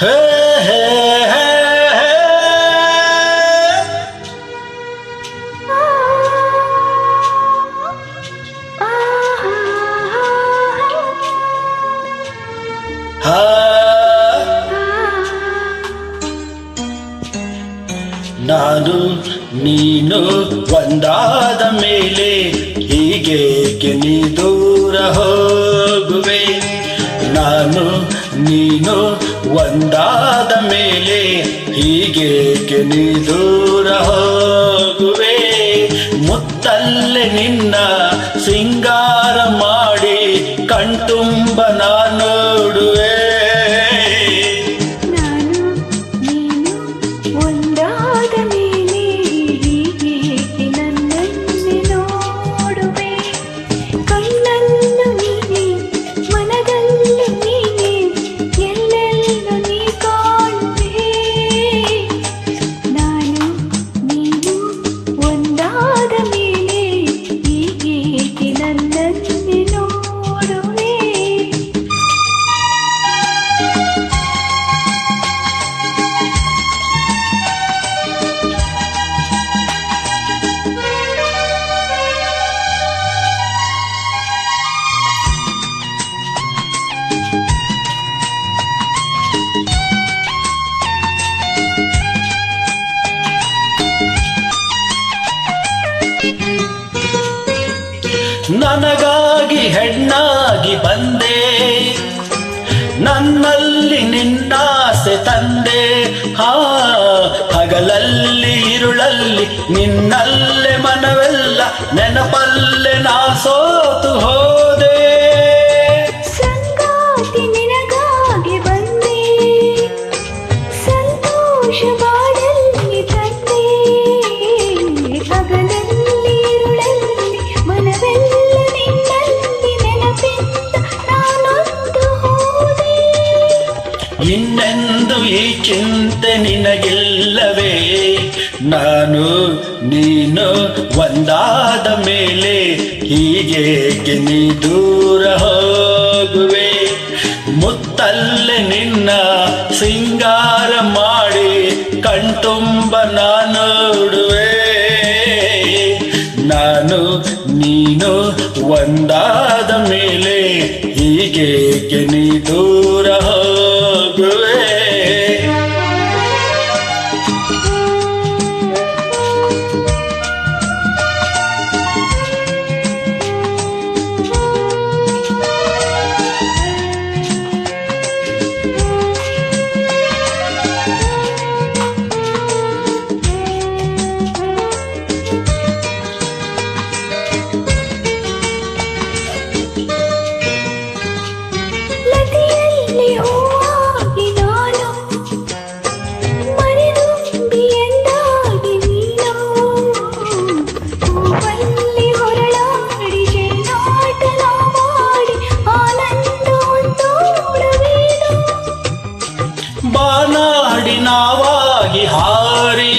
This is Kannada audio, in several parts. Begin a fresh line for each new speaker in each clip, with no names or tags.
ಹೇ ಹೇ ಹೇ ಹೇ. ಹಾ ನಾನು ನೀನು ಒಂದಾದ ಮೇಲೆ ಹೀಗೇಕೆ ನೀ ದೂರ ಹೋಗುವೆ. ನಾನು ನೀನು ಒಂದಾದ ಮೇಲೆ ಹೀಗೇಕೆ ನೀ ದೂರ ಹೋಗುವೆ. ಮುತ್ತಲ್ಲೇ ನಿನ್ನ ಸಿಂಗಾರ ಮಾಡಿ ಕಣ್ತುಂಬ ನೋಡುವೆ. ನನಗಾಗಿ ಹೆಣ್ಣಾಗಿ ಬಂದೆ, ನನ್ನಲ್ಲಿ ನಿನ್ನಾಸೆ ತಂದೆ. ಹಗಲಲ್ಲಿ ಇರುಳಲ್ಲಿ ನಿನ್ನಲ್ಲೇ ಮನವೆಲ್ಲ ನೆನಪಲ್ಲೇ ನಾ ಸೋತು ಹೋದೆ.
ಸಂಗಾತಿ ನಿನಗಾಗಿ ಬಂದೆ, ಸಂತೋಷ ಬಾಳಲ್ಲಿ ತಂದೆ. ಹಗಲಲ್ಲಿ ಇರುಳಲ್ಲಿ ಮನವೆಲ್ಲ ನಿನ್ನಲ್ಲಿ ನೆನಪಿಂದ ನಾನೊಂದು ಹೋದೆ.
ಇನ್ನೆಂದು ಈ ಚಿಂತೆ ನಿನಗಿಲ್ಲವೇ. ನಾನು ನೀನು ಒಂದಾದ ಮೇಲೆ ಹೀಗೇಕೆ ನೀ ದೂರ ಹೋಗುವೆ. ಮುತ್ತಲ್ಲೇ ನಿನ್ನ ಸಿಂಗಾರ ಮಾಡಿ ಕಣ್ತುಂಬ ನೋಡುವೆ. ನಾನು ನೀನು ಒಂದಾದ ಮೇಲೆ ಹೀಗೇಕೆ ನೀ ದೂರ ಹೋಗುವೆ. ಬಾನಾಡಿ ನಾವಾಗಿ ಹಾರಿ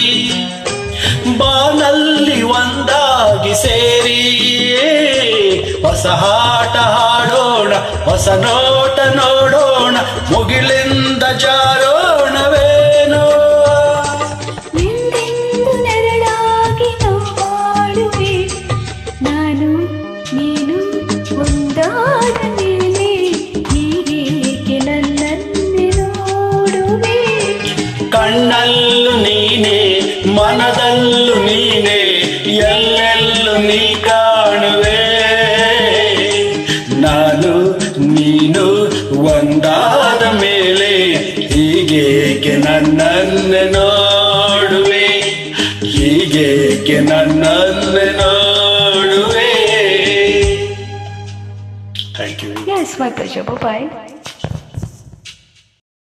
ಬಾನಲ್ಲಿ ಒಂದಾಗಿ ಸೇರಿ ಹೊಸ ಹಾಟ ಹಾಡೋಣ, ಹೊಸ ನೋಟ ನೋಡೋಣ, ಮುಗಿಲಿಂದ ಜಾರೋಣವೇನೋ.
ಎಂದೆಂದು ನೆರಳಾಗಿ ನಾಡುವೆ, ನಾನು ನೀನು ಒಂದಾದ ಮೇಲೆ ಹೀಗೇಕೆ ನನ್ನನ್ನೇ ನೋಡುವೆ.
ಕಣ್ಣಲ್ಲೂ ನೀನೆ, ಮನದಲ್ಲೂ ನೀನೆ, ಎಲ್ಲೆಲ್ಲೂ ನೀ ಕಾಣುವೆ. ನಾನು ನೀನು ಒಂದಾದ ಮೇಲೆ ಹೀಗೇಕೆ ನನ್ನನ್ನೇ ನೋಡುವೆ. ಹೀಗೇಕೆ ನನ್ನನ್ನೇ ನೋಡುವೆ. Thank you.
Yes, my pleasure. Bye-bye.